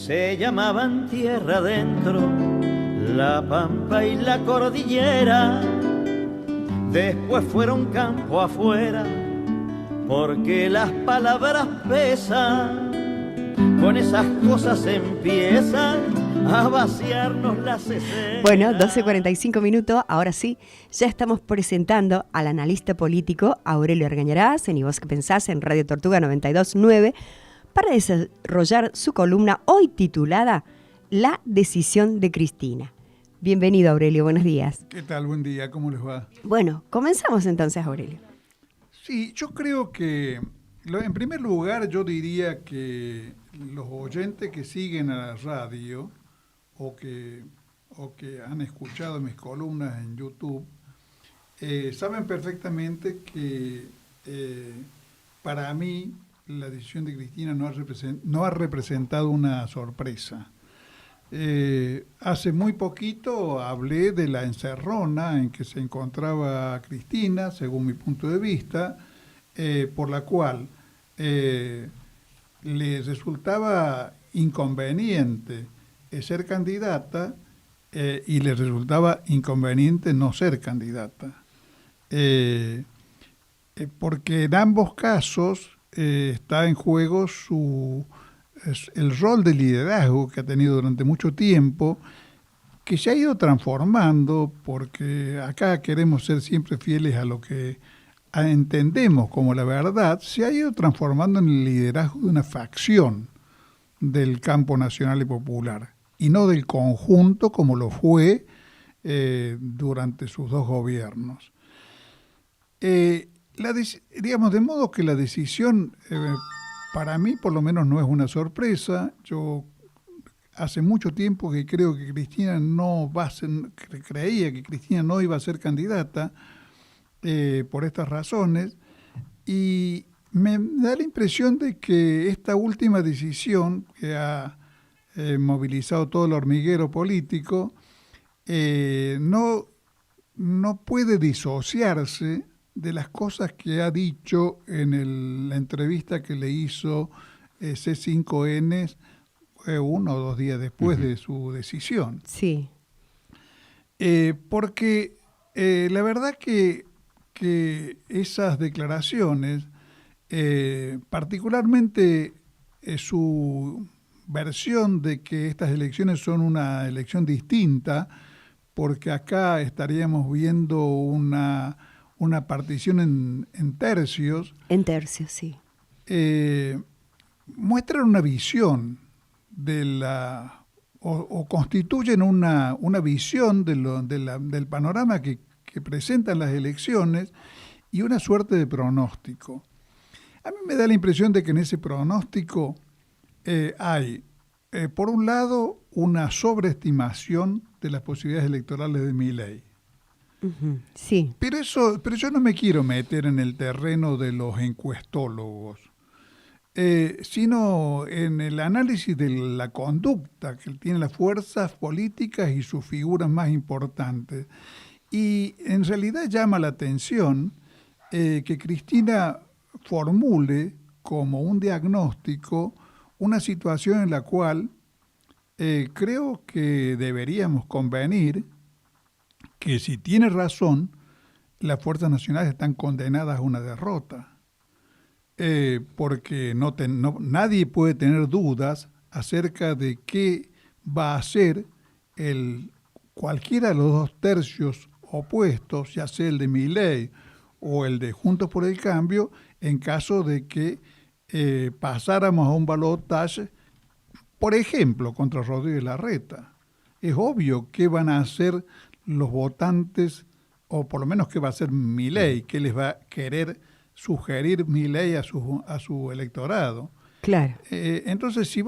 se llamaban tierra adentro, la pampa y la cordillera. Después fueron campo afuera, porque las palabras pesan. Con esas cosas empiezan a vaciarnos las escenas. Bueno, 12:45 minutos, ahora sí, ya estamos presentando al analista político Aurelio Argañarás, en ¿Y vos qué pensás?, en Radio Tortuga 92.9, para desarrollar su columna hoy titulada La decisión de Cristina. Bienvenido, Aurelio, buenos días. ¿Qué tal? Buen día, ¿cómo les va? Bueno, comenzamos entonces, Aurelio. Sí, yo creo que, en primer lugar, yo diría que los oyentes que siguen a la radio o que han escuchado mis columnas en YouTube, saben perfectamente que para mí la decisión de Cristina no ha representado una sorpresa. Hace muy poquito hablé de la encerrona en que se encontraba Cristina, según mi punto de vista, por la cual le resultaba inconveniente ser candidata y le resultaba inconveniente no ser candidata. Porque en ambos casos está en juego el rol de liderazgo que ha tenido durante mucho tiempo, que se ha ido transformando, porque acá queremos ser siempre fieles a lo que entendemos como la verdad, se ha ido transformando en el liderazgo de una facción del campo nacional y popular, y no del conjunto como lo fue durante sus dos gobiernos. Digamos, de modo que la decisión, para mí por lo menos no es una sorpresa. Yo hace mucho tiempo que creo que Cristina creía que Cristina no iba a ser candidata por estas razones, y me da la impresión de que esta última decisión que ha movilizado todo el hormiguero político no puede disociarse de las cosas que ha dicho en la entrevista que le hizo C5N 1 o 2 días después de su decisión. Sí. Porque la verdad que esas declaraciones, particularmente su versión de que estas elecciones son una elección distinta, porque acá estaríamos viendo una partición en tercios. En tercios, sí. Muestran una visión o constituyen una visión del panorama que presentan las elecciones y una suerte de pronóstico. A mí me da la impresión de que en ese pronóstico hay, por un lado, una sobreestimación de las posibilidades electorales de Milei. Uh-huh. Sí. Pero yo no me quiero meter en el terreno de los encuestólogos, sino en el análisis de la conducta que tienen las fuerzas políticas y sus figuras más importantes. Y en realidad llama la atención que Cristina formule como un diagnóstico una situación en la cual creo que deberíamos convenir que si tiene razón, las fuerzas nacionales están condenadas a una derrota, porque nadie puede tener dudas acerca de qué va a hacer cualquiera de los dos tercios opuestos, ya sea el de Milei o el de Juntos por el Cambio, en caso de que pasáramos a un balotaje, por ejemplo, contra Rodríguez Larreta. Es obvio qué van a hacer los votantes, o por lo menos qué va a hacer Milei, qué les va a querer sugerir Milei a su electorado. Claro. Entonces, si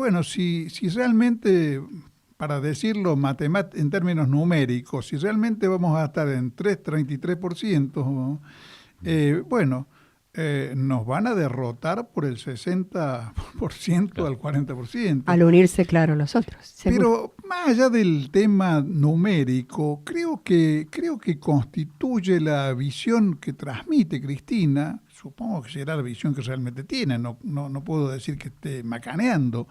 realmente, para decirlo en términos numéricos, si realmente vamos a estar en 33%, nos van a derrotar por el 60% al 40%. Al unirse, claro, los otros. Seguro. Pero más allá del tema numérico, creo que constituye la visión que transmite Cristina. Supongo que será la visión que realmente tiene, no puedo decir que esté macaneando.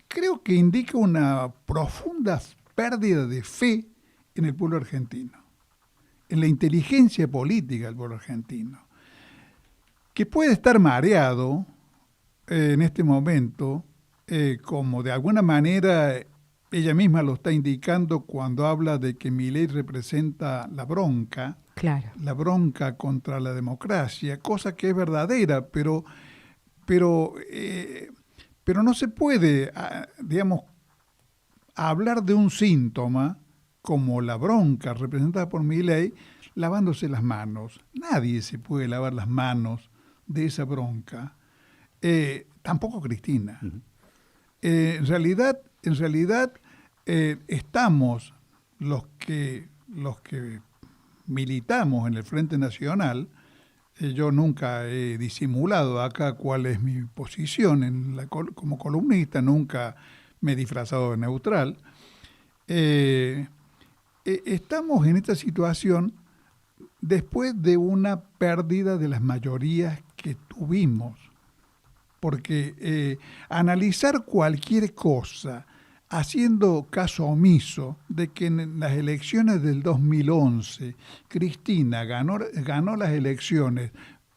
creo que indica una profunda pérdida de fe en el pueblo argentino, en la inteligencia política del pueblo argentino, que puede estar mareado en este momento, como de alguna manera ella misma lo está indicando cuando habla de que Milei representa la bronca, Claro. la bronca contra la democracia, cosa que es verdadera, pero no se puede, digamos, hablar de un síntoma como la bronca representada por Milei lavándose las manos. Nadie se puede lavar las manos de esa bronca, tampoco Cristina. Ujú. En realidad, estamos los que militamos en el Frente Nacional. Yo nunca he disimulado acá cuál es mi posición como columnista, nunca me he disfrazado de neutral. Estamos en esta situación después de una pérdida de las mayorías que tuvimos, porque analizar cualquier cosa haciendo caso omiso de que en las elecciones del 2011 Cristina ganó las elecciones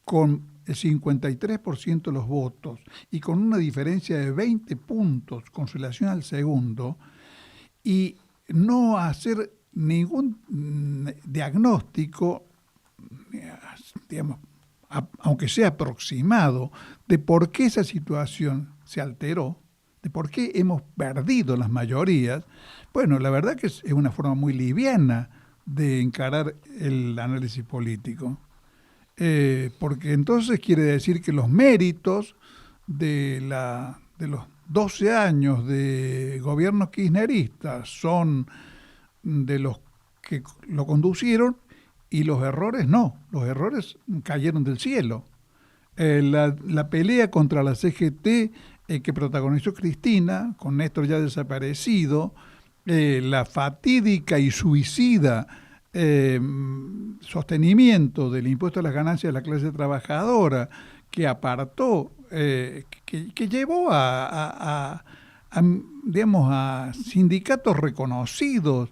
con el 53% de los votos y con una diferencia de 20 puntos con relación al segundo, y no hacer ningún diagnóstico, digamos, aunque sea aproximado, de por qué esa situación se alteró, de por qué hemos perdido las mayorías. Bueno, la verdad que es una forma muy liviana de encarar el análisis político, porque entonces quiere decir que los méritos de los 12 años de gobiernos kirchneristas son de los que lo conducieron, y los errores no, los errores cayeron del cielo. La pelea contra la CGT que protagonizó Cristina, con Néstor ya desaparecido, la fatídica y suicida sostenimiento del impuesto a las ganancias de la clase trabajadora, que apartó, que llevó digamos, a sindicatos reconocidos,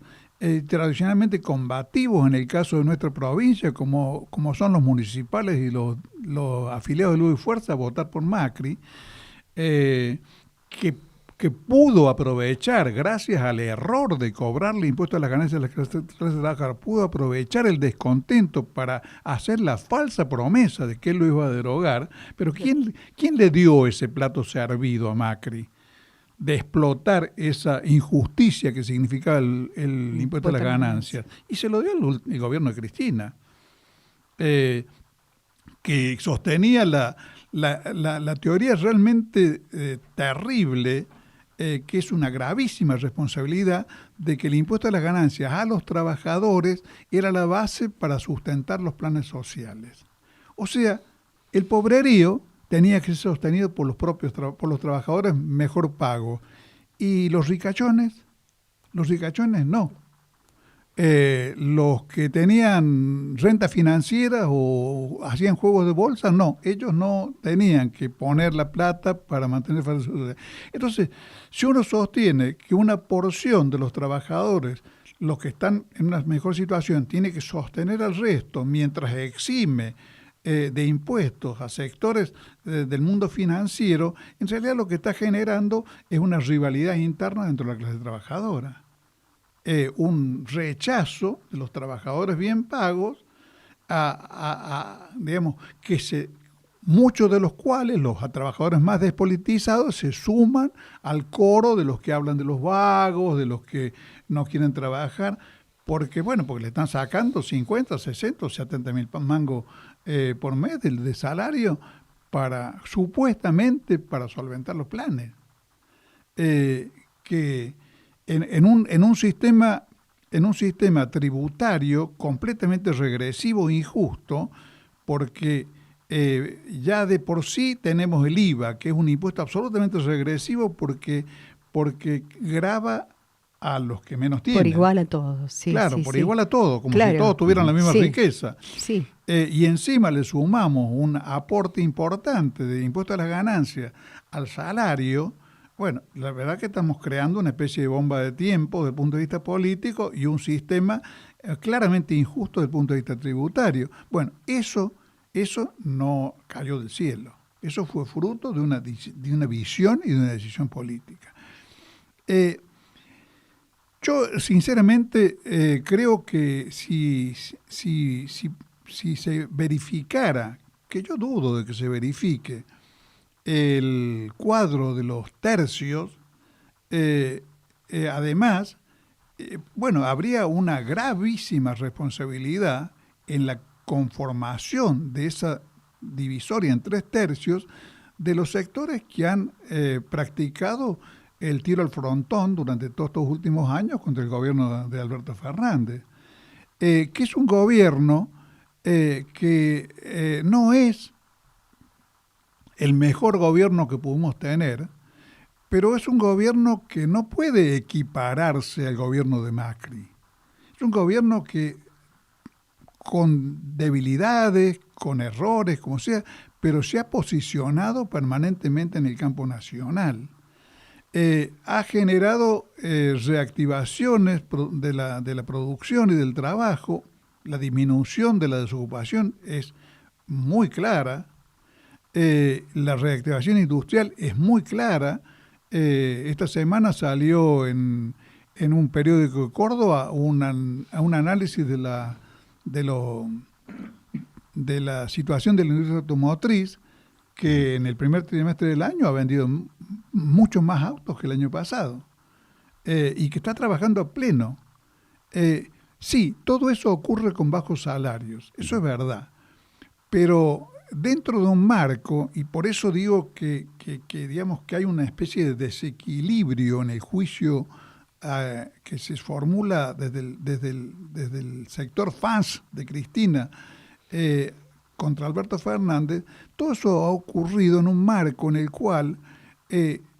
tradicionalmente combativos en el caso de nuestra provincia, como son los municipales y los afiliados de Luz y Fuerza, a votar por Macri, que pudo aprovechar, gracias al error de cobrarle impuesto a las ganancias de la clase trabajadora, pudo aprovechar el descontento para hacer la falsa promesa de que él lo iba a derogar. Pero ¿quién le dio ese plato servido a Macri de explotar esa injusticia que significaba el impuesto a las ganancias? Y se lo dio el gobierno de Cristina, que sostenía la teoría realmente terrible, que es una gravísima responsabilidad, de que el impuesto a las ganancias a los trabajadores era la base para sustentar los planes sociales. O sea, el pobrerío tenía que ser sostenido por los propios por los trabajadores mejor pagos. Y los ricachones no. Los que tenían renta financiera o hacían juegos de bolsa, no. Ellos no tenían que poner la plata para mantener. Entonces, si uno sostiene que una porción de los trabajadores, los que están en una mejor situación, tiene que sostener al resto mientras exime de impuestos a sectores del mundo financiero, en realidad lo que está generando es una rivalidad interna dentro de la clase trabajadora. Un rechazo de los trabajadores bien pagos digamos, muchos de los cuales, los trabajadores más despolitizados, se suman al coro de los que hablan de los vagos, de los que no quieren trabajar, porque le están sacando 50, 60 o 70 mil mangos por mes de salario supuestamente para solventar los planes. Que en un sistema tributario completamente regresivo e injusto, porque ya de por sí tenemos el IVA, que es un impuesto absolutamente regresivo porque grava a los que menos tienen. Por igual a todos, sí. Claro, sí, por sí. igual a todos, como Claro. si todos tuvieran la misma Sí. riqueza. Sí. Y encima le sumamos un aporte importante de impuesto a las ganancias al salario, Bueno, la verdad que estamos creando una especie de bomba de tiempo desde el punto de vista político y un sistema claramente injusto desde el punto de vista tributario. Bueno, eso no cayó del cielo. Eso fue fruto de una visión y de una decisión política. Yo sinceramente creo que si se verificara, que yo dudo de que se verifique, el cuadro de los tercios, además, habría una gravísima responsabilidad en la conformación de esa divisoria en 3 tercios de los sectores que han practicado el tiro al frontón durante todos estos últimos años contra el gobierno de Alberto Fernández, que es un gobierno que no es el mejor gobierno que pudimos tener, pero es un gobierno que no puede equipararse al gobierno de Macri. Es un gobierno que, con debilidades, con errores, como sea, pero se ha posicionado permanentemente en el campo nacional. Ha generado reactivaciones de la producción y del trabajo. La disminución de la desocupación es muy clara. La reactivación industrial es muy clara. Esta semana salió en un periódico de Córdoba un análisis de la situación de la industria automotriz, que en el primer trimestre del año ha vendido muchos más autos que el año pasado, y que está trabajando a pleno. Sí, todo eso ocurre con bajos salarios, eso es verdad, pero dentro de un marco, y por eso digo que digamos que hay una especie de desequilibrio en el juicio que se formula desde el sector fans de Cristina contra Alberto Fernández. Todo eso ha ocurrido en un marco en el cual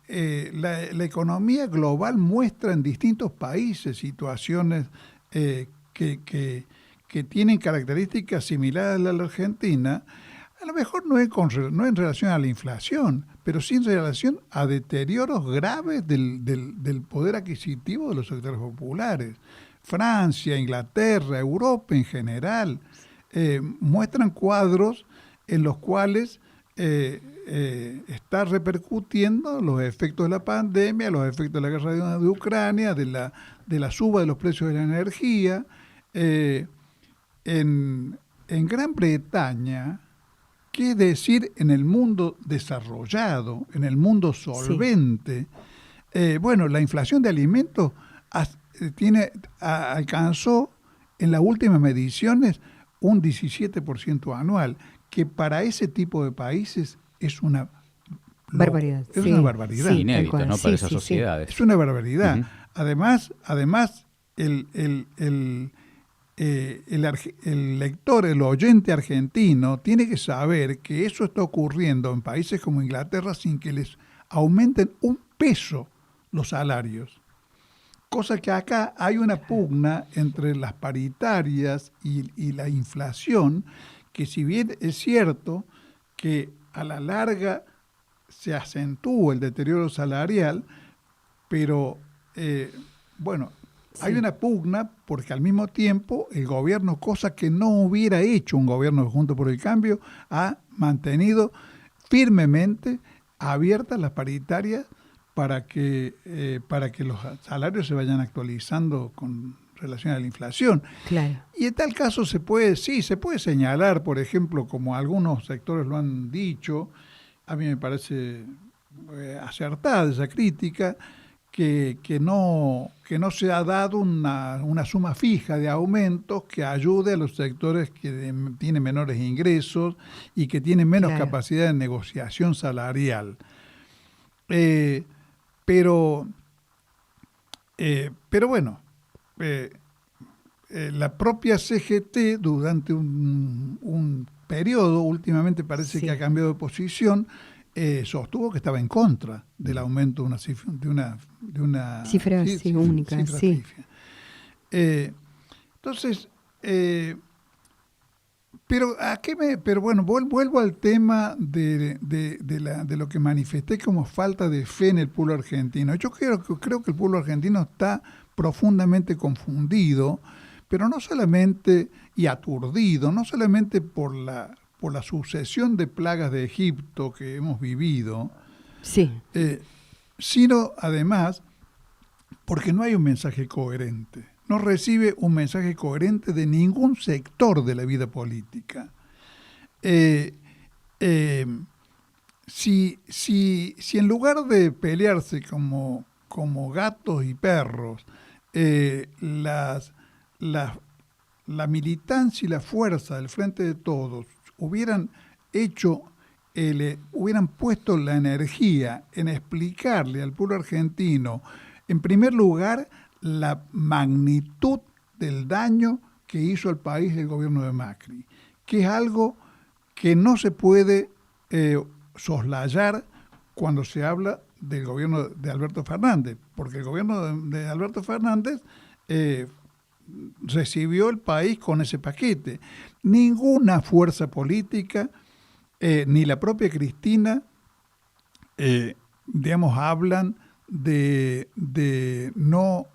la economía global muestra en distintos países situaciones que tienen características similares a la Argentina. A lo mejor no en relación a la inflación, pero sí en relación a deterioros graves del poder adquisitivo de los sectores populares. Francia, Inglaterra, Europa en general muestran cuadros en los cuales está repercutiendo los efectos de la pandemia, los efectos de la guerra de Ucrania, de la suba de los precios de la energía. En Gran Bretaña, ¿qué decir en el mundo desarrollado, en el mundo solvente? Sí. La inflación de alimentos alcanzó en las últimas mediciones un 17% anual, que para ese tipo de países es una barbaridad. Una barbaridad. Sí, inédito, ¿no? Para esas sociedades. Es una barbaridad. Uh-huh. Además, el lector, el oyente argentino, tiene que saber que eso está ocurriendo en países como Inglaterra sin que les aumenten un peso los salarios. Cosa que acá hay una pugna entre las paritarias y la inflación, que si bien es cierto que a la larga se acentúa el deterioro salarial, pero hay una pugna porque al mismo tiempo el gobierno, cosa que no hubiera hecho un gobierno de Juntos por el Cambio, ha mantenido firmemente abiertas las paritarias para que los salarios se vayan actualizando con relación a la inflación. Claro. Y en tal caso se puede señalar, por ejemplo, como algunos sectores lo han dicho, a mí me parece acertada esa crítica, que no se ha dado una suma fija de aumentos que ayude a los sectores que tienen menores ingresos y que tienen menos capacidad de negociación salarial. Pero la propia CGT durante un periodo, últimamente parece que ha cambiado de posición, sostuvo que estaba en contra del aumento de una cifra única. Entonces, Pero bueno, vuelvo al tema de lo que manifesté como falta de fe en el pueblo argentino. Yo creo que el pueblo argentino está profundamente confundido, pero no solamente, y aturdido, no solamente por la sucesión de plagas de Egipto que hemos vivido, sí, sino además porque no hay un mensaje coherente. No recibe un mensaje coherente de ningún sector de la vida política. Si en lugar de pelearse como gatos y perros, la militancia y la fuerza del Frente de Todos hubieran puesto la energía en explicarle al pueblo argentino, en primer lugar, la magnitud del daño que hizo al país el gobierno de Macri, que es algo que no se puede soslayar cuando se habla del gobierno de Alberto Fernández, porque el gobierno de Alberto Fernández recibió el país con ese paquete. Ninguna fuerza política, ni la propia Cristina, hablan de no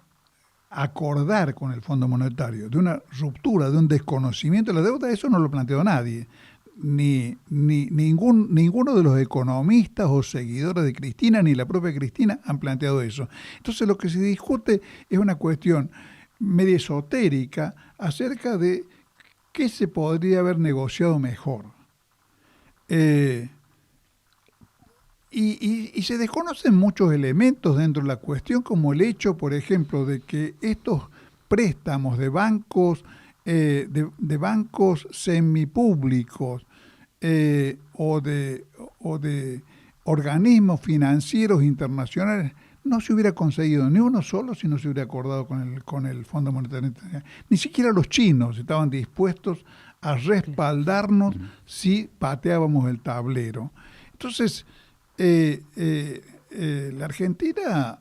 acordar con el Fondo Monetario, de una ruptura, de un desconocimiento de la deuda. Eso no lo planteó nadie, ni ninguno de los economistas o seguidores de Cristina, ni la propia Cristina han planteado eso. Entonces lo que se discute es una cuestión medio esotérica acerca de qué se podría haber negociado mejor. Y se desconocen muchos elementos dentro de la cuestión, como el hecho, por ejemplo, de que estos préstamos de bancos semipúblicos o de organismos financieros internacionales no se hubiera conseguido ni uno solo si no se hubiera acordado con el Fondo Monetario Internacional. Ni siquiera los chinos estaban dispuestos a respaldarnos si pateábamos el tablero. Entonces, la Argentina,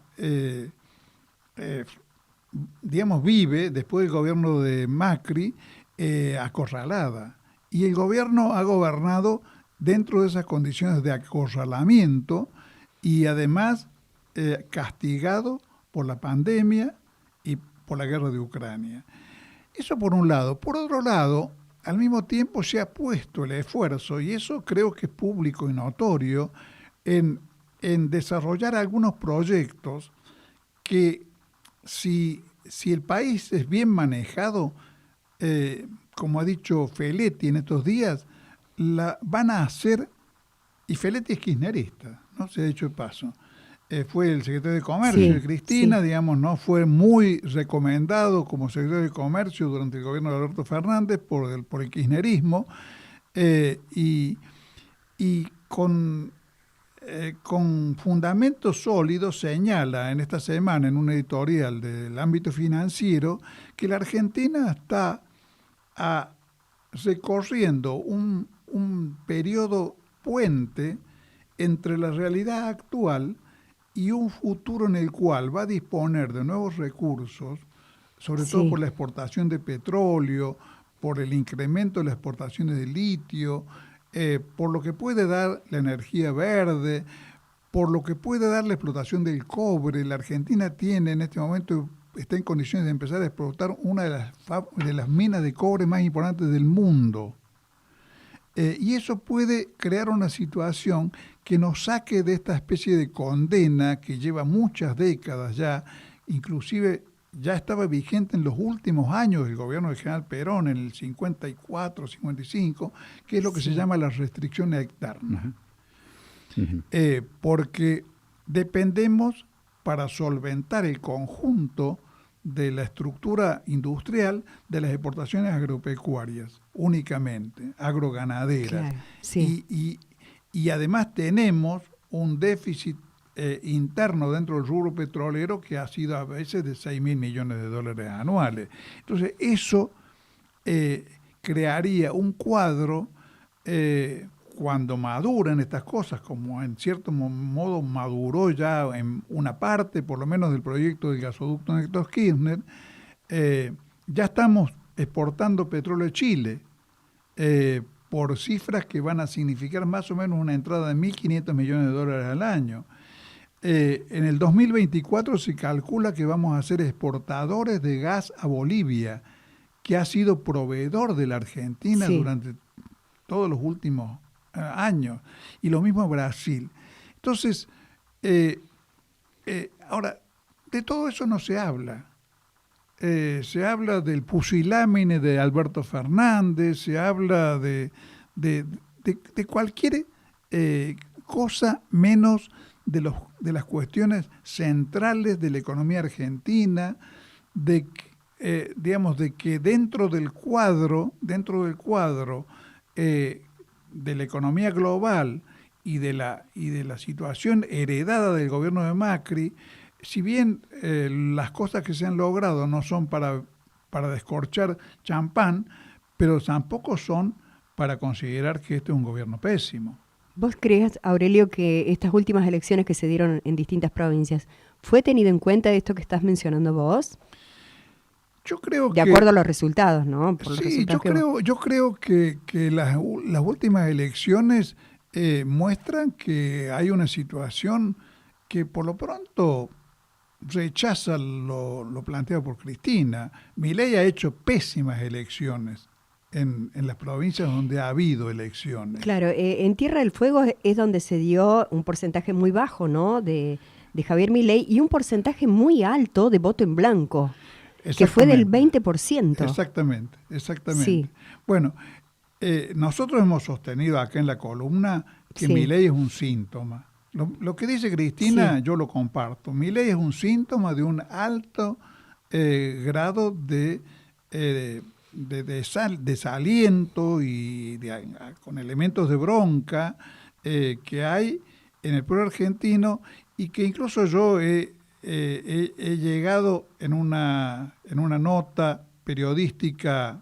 vive, después del gobierno de Macri, acorralada. Y el gobierno ha gobernado dentro de esas condiciones de acorralamiento y además castigado por la pandemia y por la guerra de Ucrania. Eso por un lado. Por otro lado, al mismo tiempo se ha puesto el esfuerzo, y eso creo que es público y notorio, en desarrollar algunos proyectos que si el país es bien manejado, como ha dicho Feletti en estos días, la van a hacer, y Feletti es kirchnerista, ¿no? Se ha dicho de paso. Fue el secretario de Comercio de Cristina, ¿no? Fue muy recomendado como secretario de Comercio durante el gobierno de Alberto Fernández por el kirchnerismo, y con fundamentos sólidos señala en esta semana en un editorial del ámbito financiero que la Argentina está recorriendo un periodo puente entre la realidad actual y un futuro en el cual va a disponer de nuevos recursos, sobre todo por la exportación de petróleo, por el incremento de las exportaciones de litio, por lo que puede dar la energía verde, por lo que puede dar la explotación del cobre. La Argentina tiene en este momento, está en condiciones de empezar a explotar una de las minas de cobre más importantes del mundo. Y eso puede crear una situación que nos saque de esta especie de condena que lleva muchas décadas ya, inclusive ya estaba vigente en los últimos años del gobierno del general Perón, en el 54, 55, que es lo que se llama la restricción externa. Porque dependemos, para solventar el conjunto de la estructura industrial, de las exportaciones agropecuarias, únicamente, agroganaderas. Claro, y además tenemos un déficit interno dentro del rubro petrolero que ha sido a veces de 6.000 millones de dólares anuales. Entonces, eso crearía un cuadro, cuando maduran estas cosas, como en cierto modo maduró ya en una parte, por lo menos del proyecto del gasoducto Néstor Kirchner, ya estamos exportando petróleo a Chile. por cifras que van a significar más o menos una entrada de 1.500 millones de dólares al año. En el 2024 se calcula que vamos a ser exportadores de gas a Bolivia, que ha sido proveedor de la Argentina durante todos los últimos años, y lo mismo Brasil. Entonces, ahora, de todo eso no se habla. Se habla del pusilámine de Alberto Fernández, se habla de cualquier cosa menos de las cuestiones centrales de la economía argentina, de que dentro del cuadro de la economía global y de la situación heredada del gobierno de Macri, si bien las cosas que se han logrado no son para descorchar champán, pero tampoco son para considerar que este es un gobierno pésimo. ¿Vos crees, Aurelio, que estas últimas elecciones que se dieron en distintas provincias, fue tenido en cuenta esto que estás mencionando vos? Yo creo de acuerdo a los resultados, ¿no? Sí, yo creo que las últimas elecciones muestran que hay una situación que por lo pronto rechaza lo planteado por Cristina. Milei ha hecho pésimas elecciones en las provincias donde ha habido elecciones. Claro, en Tierra del Fuego es donde se dio un porcentaje muy bajo, ¿no? De Javier Milei, y un porcentaje muy alto de voto en blanco, que fue del 20%. Exactamente. Sí. Bueno, nosotros hemos sostenido acá en la columna que Milei es un síntoma. Lo que dice Cristina, yo lo comparto. Milei es un síntoma de un alto grado de desaliento y con elementos de bronca que hay en el pueblo argentino, y que incluso yo he llegado en una nota periodística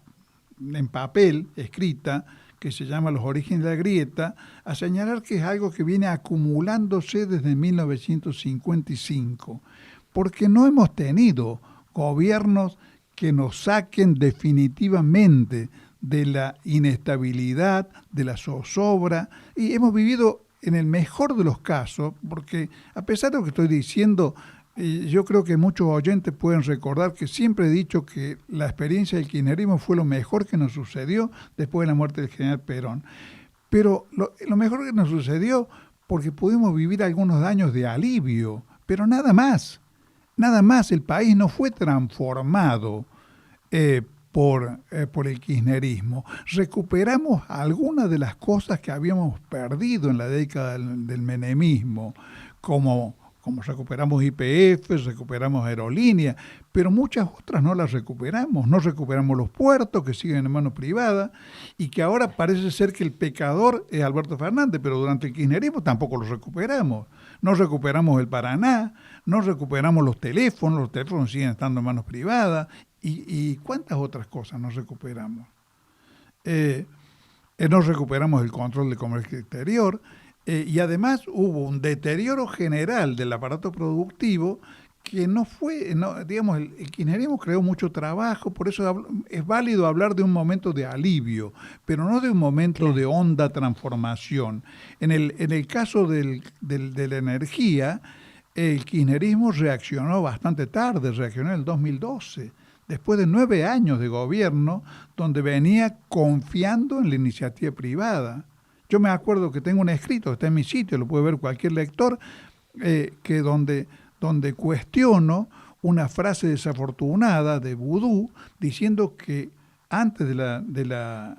en papel, escrita, que se llama Los orígenes de la grieta, a señalar que es algo que viene acumulándose desde 1955, porque no hemos tenido gobiernos que nos saquen definitivamente de la inestabilidad, de la zozobra, y hemos vivido en el mejor de los casos, porque a pesar de lo que estoy diciendo, yo creo que muchos oyentes pueden recordar que siempre he dicho que la experiencia del kirchnerismo fue lo mejor que nos sucedió después de la muerte del general Perón. Pero lo mejor que nos sucedió porque pudimos vivir algunos años de alivio, pero nada más. Nada más, el país no fue transformado por el kirchnerismo. Recuperamos algunas de las cosas que habíamos perdido en la década del menemismo, como recuperamos YPF, recuperamos aerolíneas, pero muchas otras no las recuperamos. No recuperamos los puertos, que siguen en manos privadas, y que ahora parece ser que el pecador es Alberto Fernández, pero durante el kirchnerismo tampoco los recuperamos. No recuperamos el Paraná, no recuperamos los teléfonos siguen estando en manos privadas, y cuántas otras cosas no recuperamos. No recuperamos el control del comercio exterior, y además hubo un deterioro general del aparato productivo que no fue, digamos, el kirchnerismo creó mucho trabajo, por eso es válido hablar de un momento de alivio, pero no de un momento de honda transformación. En el caso de la energía, el kirchnerismo reaccionó bastante tarde, reaccionó en el 2012, después de 9 años de gobierno, donde venía confiando en la iniciativa privada. Yo me acuerdo que tengo un escrito, está en mi sitio, lo puede ver cualquier lector, que donde cuestiono una frase desafortunada de Vudú, diciendo que antes de la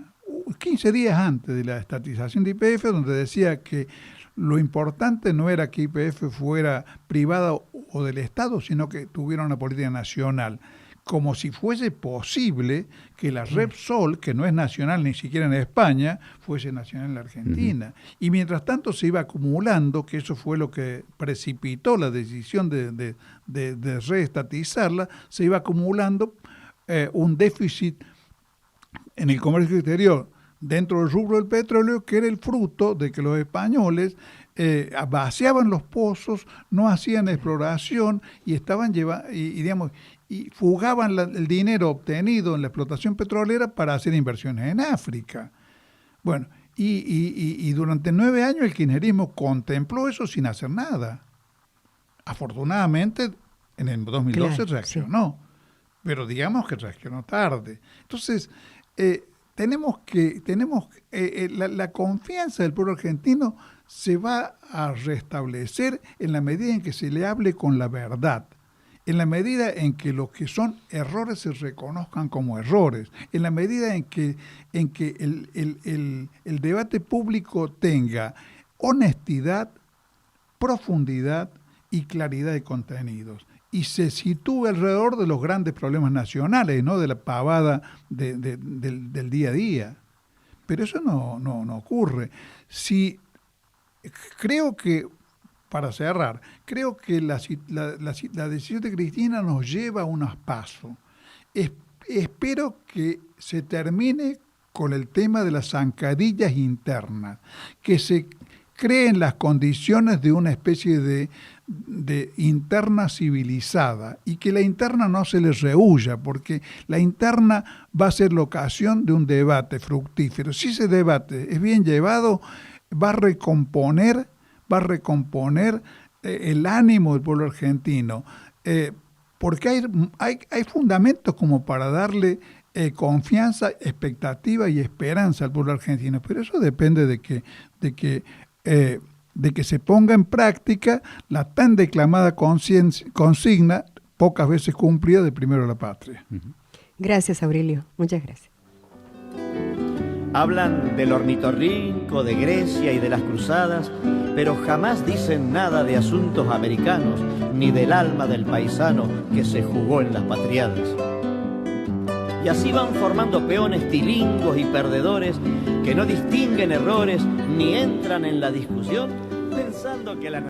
15 días antes de la estatización de YPF, donde decía que lo importante no era que YPF fuera privada o del Estado, sino que tuviera una política nacional. Como si fuese posible que la Repsol, que no es nacional ni siquiera en España, fuese nacional en la Argentina. Y mientras tanto se iba acumulando, que eso fue lo que precipitó la decisión de reestatizarla, se iba acumulando un déficit en el comercio exterior dentro del rubro del petróleo, que era el fruto de que los españoles vaciaban los pozos, no hacían exploración y estaban y fugaban el dinero obtenido en la explotación petrolera para hacer inversiones en África. Bueno, y durante 9 años el kirchnerismo contempló eso sin hacer nada. Afortunadamente, en el 2012 claro, reaccionó, sí. Pero digamos que reaccionó tarde. Entonces, la confianza del pueblo argentino se va a restablecer en la medida en que se le hable con la verdad, en la medida en que los que son errores se reconozcan como errores, en la medida en que el debate público tenga honestidad, profundidad y claridad de contenidos, y se sitúe alrededor de los grandes problemas nacionales, no de la pavada del día a día. Pero eso no ocurre. Creo que, para cerrar, creo que la decisión de Cristina nos lleva a unos pasos. Espero que se termine con el tema de las zancadillas internas, que se creen las condiciones de una especie de interna civilizada, y que la interna no se les rehuya, porque la interna va a ser la ocasión de un debate fructífero. Si ese debate es bien llevado, va a recomponer el ánimo del pueblo argentino, porque hay fundamentos como para darle confianza, expectativa y esperanza al pueblo argentino, pero eso depende de que se ponga en práctica la tan declamada consigna, pocas veces cumplida, de primero la patria. Gracias, Aurelio. Muchas gracias. Hablan del ornitorrinco, de Grecia y de las cruzadas, pero jamás dicen nada de asuntos americanos, ni del alma del paisano que se jugó en las patriadas. Y así van formando peones tilingos y perdedores que no distinguen errores ni entran en la discusión pensando que la